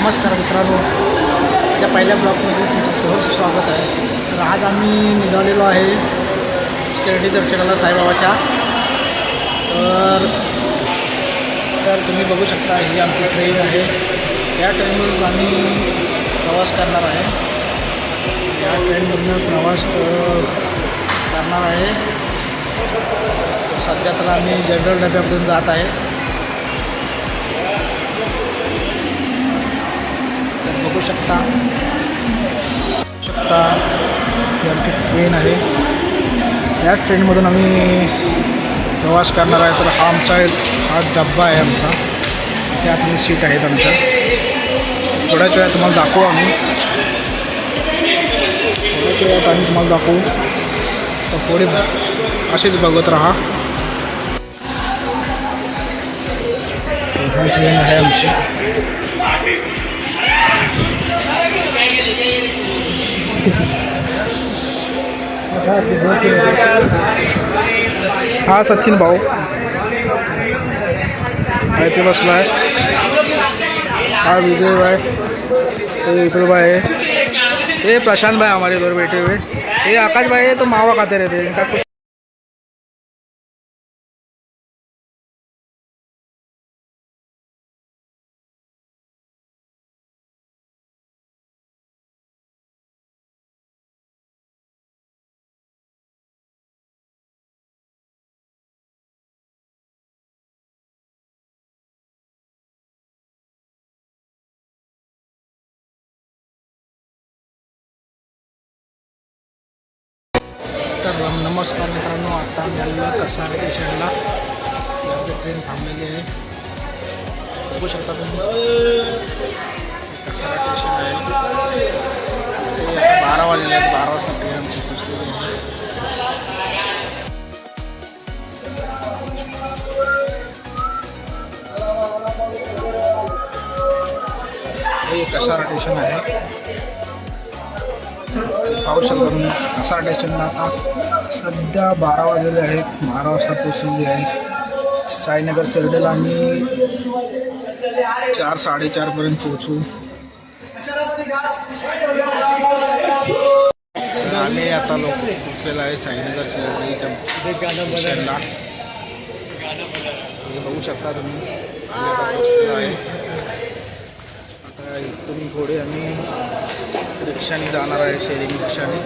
नमस्कार मित्रांनो, त्या पहिल्या ब्लॉगमध्ये तुमचं सहर्ष स्वागत आहे. तर आज आम्ही निघालेलो आहे शिर्डी दर्शनाला साईबाबाच्या. तर तुम्ही बघू शकता ही आमची ट्रेन आहे. या ट्रेनमधून आम्ही प्रवास करणार आहे. या ट्रेनमधून प्रवास करणार आहे. सध्या तर आम्ही जनरल डब्यामधून जात आहे. बघू शकता ही आमची ट्रेन आहे. या ट्रेनमधून आम्ही प्रवास करणार आहे. तर हा डब्बा आहे आमचा. त्यातली सीट आहेत आमच्या. थोड्याच वेळात तुम्हाला दाखवू आम्ही. थोड्याच वेळात आम्ही तुम्हाला दाखवू. तर पुढे असेच बघत राहा. ही ट्रेन आहे आमची. हा सचिन भाऊ आहे ते बसला आहे. हा विजय भाई, ये विपुल भाई है, ये प्रशांत भाई हमारे इधर बैठे हुए. ये आकाश भाई है तो मावा खाते रहते हैं. इनका कुछ तर नमस्कार मित्रांनो, आता आम्ही आलेलो कसारा स्टेशनला. आपली ट्रेन थांबलेली आहे. बघू शकता तुम्ही कसारा स्टेशन आहे. ते 12 वाजले आहेत. 12 वाजता ट्रेन आमची पोचलेली आहे. हे कसारा स्टेशन आहे. पाहू शकता तुम्ही कसारा स्टेशनला आता सध्या 12 वाजलेले आहेत. 12 वाजता पोचलेली आहे. साईनगर शिर्डीला आम्ही 4-4:30पर्यंत पोहोचू. आम्ही आता पोचलेला आहे साईनगर शिर्डीच्या स्टेशनला. बघू शकता तुम्ही आता पोचलेला आहे. आता इथून पुढे आम्ही रिक्षाने जाणार आहे, शेअरिंग रिक्षाने.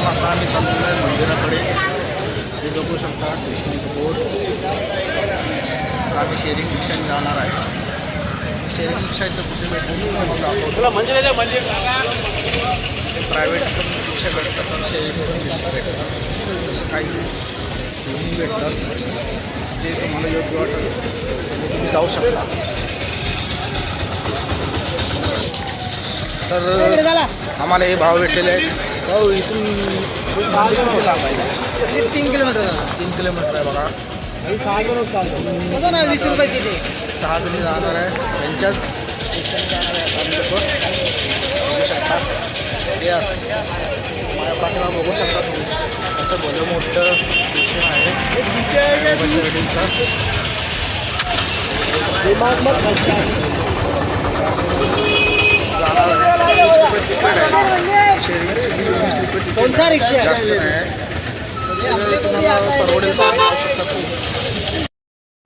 आता आम्ही चाललेलो आहे मंदिराकडे. हे बघू शकता स्टेशनचं बोर्ड. आम्ही शेअरिंग रिक्षाने जाणार आहे. शेअरिंग रिक्षाचं कुठे भेटून प्रायव्हेट रिक्षा भेटतात, तर शेअरिंग रिक्षा भेटतात. तसं काही दोन्ही भेटतात. ते तुम्हाला योग्य वाटेल तुम्ही जाऊ शकता. तर आम्हाला हे भाव भेटलेले आहेत. हो, इथून 3 किलोमीटर आहे बघा. 6 किलोमीटर 20 रुपये सीट आहे. 6 जणी जाणार आहे. त्यांच्यात स्टेशन जाणार आहे आता आम्ही लोक. बघू शकता यस माझ्या पाठीला बघू शकता तुम्ही असं भलं मोठं स्टेशन आहे बसवडीचं. कोणता रिक्षा परवडेल.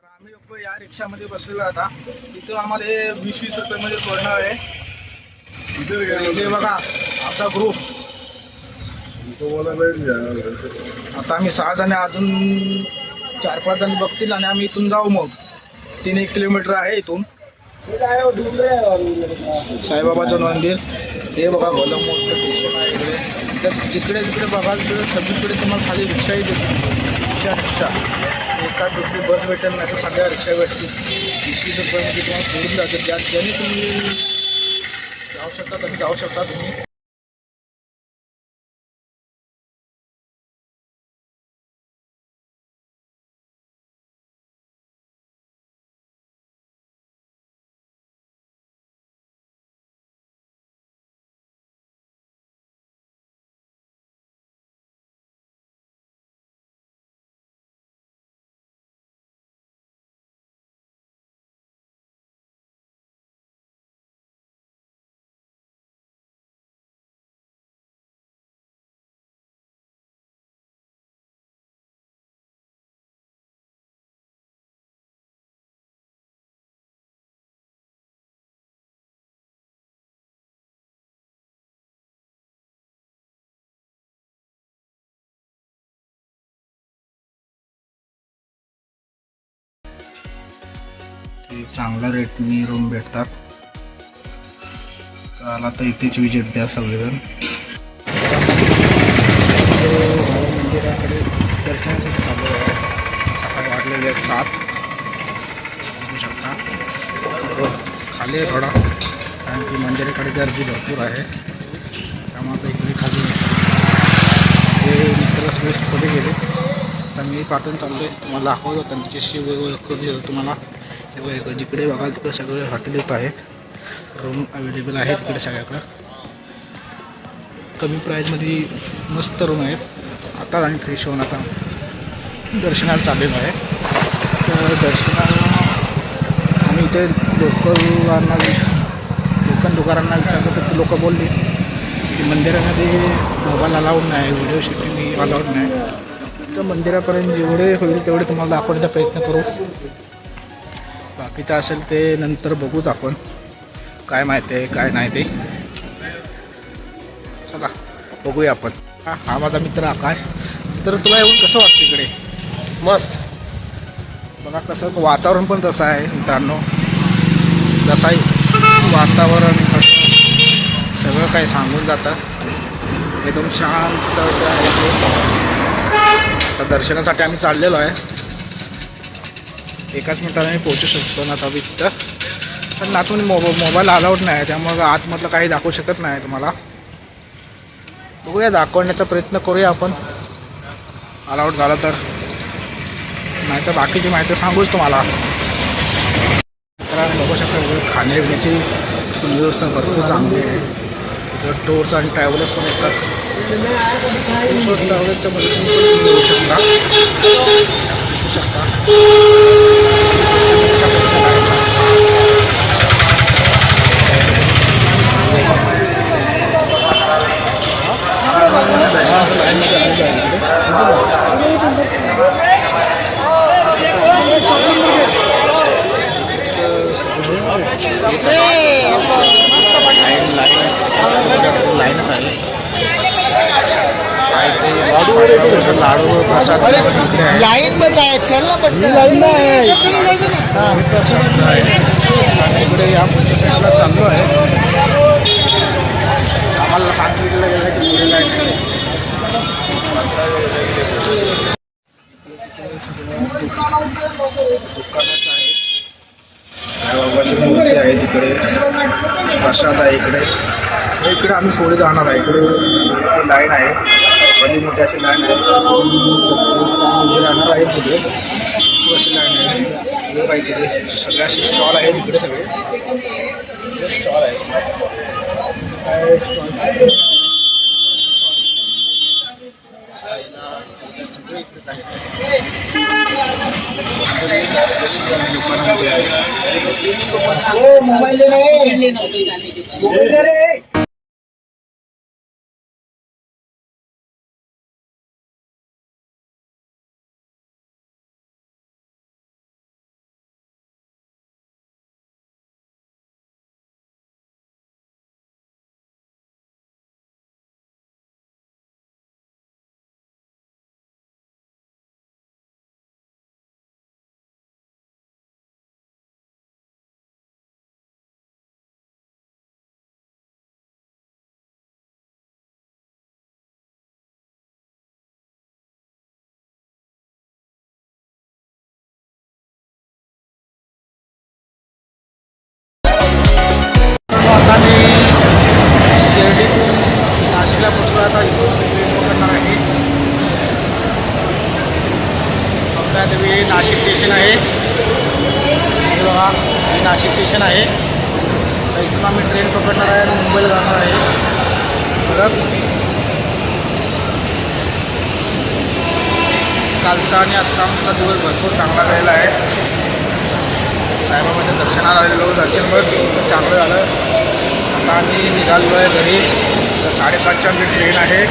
आम्ही लोक या रिक्षामध्ये बसलेलो आता. इथं आम्हाला 20-20 रुपयामध्ये सोडणार आहे. हे बघा आपला ग्रुप आता आम्ही 6 जण अजून 4-5 जण बघतील आणि आम्ही इथून जाऊ. मग 3-1 किलोमीटर आहे इथून साईबाबाचं मंदिर. हे बघा भलं मोठं स्टेशन आहे इकडे. जिकडे जिकडे बघाल तिकडे सगळीकडे तुम्हाला खाली रिक्षाही भेटतील. रिक्षा एका दुसरी बस भेटेल नाही तर सगळ्या रिक्षा भेटतील. 20-20 रुपयामध्ये तुम्हाला सोडून जातील. ज्याने तुम्ही जाऊ शकता तुम्ही. चांगल्या रेटनी रूम भेटतात. आला तर इथेच विजिट द्या सगळेजण. मंदिराकडे दर्शनासाठी चालू आहे. सकाळी वाजलेले आहेत 7. बघू शकता खाली आहे थोडा कारण की मंदिराकडे गर्दी भरपूर आहे त्यामुळे इकडे खाली हे मित्र सगळे पुढे गेले. तर मी पाठवून चाललो आहे तुम्हाला दाखवतो. त्यांच्याशी वेगवेगळं करून देतो तुम्हाला. हे जिकडे बघाल तिकडे सगळे हॉटेल येत आहेत. रूम अवेलेबल आहेत तिकडे सगळ्याकडं. कमी प्राईजमध्ये मस्त रूम आहेत. आता आणि फ्रेश होऊन आता दर्शनाला चाललेलो आहे. तर दर्शनाला आम्ही इथे लोकल दुकानांना विचारलं तर लोक बोलले की मंदिरामध्ये मोबाईल अलाउड नाही, व्हिडिओ शूटिंग अलाउड नाही. तर मंदिरापर्यंत जेवढे होईल तेवढे तुम्हाला दाखवण्याचा प्रयत्न करू. बाकीचं असेल ते नंतर बघूच आपण काय माहिती आहे काय नाही ते. चला बघूया आपण. हा माझा मित्र आकाश. तर तुला येऊन कसं वाटतं इकडे? मस्त. बघा कसं वातावरण पण तसं आहे मित्रांनो. जसं आहे वातावरण कसं सगळं काही सांगून जातं. एकदम शांत आहे. आता दर्शनासाठी आम्ही चाललेलो आहे. एकाच मिनिटाने पोहोचू शकतो ना आता तिथं. पण आतून मोबाईल अलाउड नाही त्यामुळं आतमधलं काही दाखवू शकत नाही तुम्हाला. बघूया दाखवण्याचा प्रयत्न करूया आपण अलाउड झालं तर. नाही तर बाकीची माहिती सांगूच तुम्हाला. तर बघू शकता खाण्यापिण्याची व्यवस्था भरपूर चांगली आहे. इथं टूर्स आणि ट्रॅव्हलर्स पण येतात. ट्रॅव्हलरच्या मदतीने पण येऊ शकता. लाडू प्रसाद लाईन मध्ये आहे. चल ना पण लाईन आहे. इकडे या साईडला चाललो आहे. आम्हाला सांगितलं गेलं की पुढे लाईन दुकानाचं आहे. साईबाबाची मूर्ती आहे तिकडे. प्रसाद आहे इकडे. इकडे आम्ही पुढे जाणार आहे. इकडे लाईन आहे. भली मोठी अशी लाईन आहे. राहणार आहे पुढे अशी लाईन आहे. हे बघा इकडे सगळे असे स्टॉल आहेत इकडे सगळे स्टॉल आहेत काय स्टॉल सगळे इकडे आहेत मोबाईल आता मी शिर्डीतून नाशिकला पोचलो. आता इथून ट्रेन पकडणार आहे. बघा तुम्ही हे नाशिक स्टेशन आहे. हे बघा हे नाशिक स्टेशन आहे. तर इथून आम्ही ट्रेन पकडणार आहे आणि मुंबईला जाणार आहे. परत कालचा आणि आजचा आमचा दिवस भरपूर चांगला गेलेला आहे. साईबाबाच्या दर्शनाला आलेलो. दर्शन पण चांगलं झालं. आता आम्ही निघालो आहे घरी. तर 5:30ची आमची ट्रेन आहे.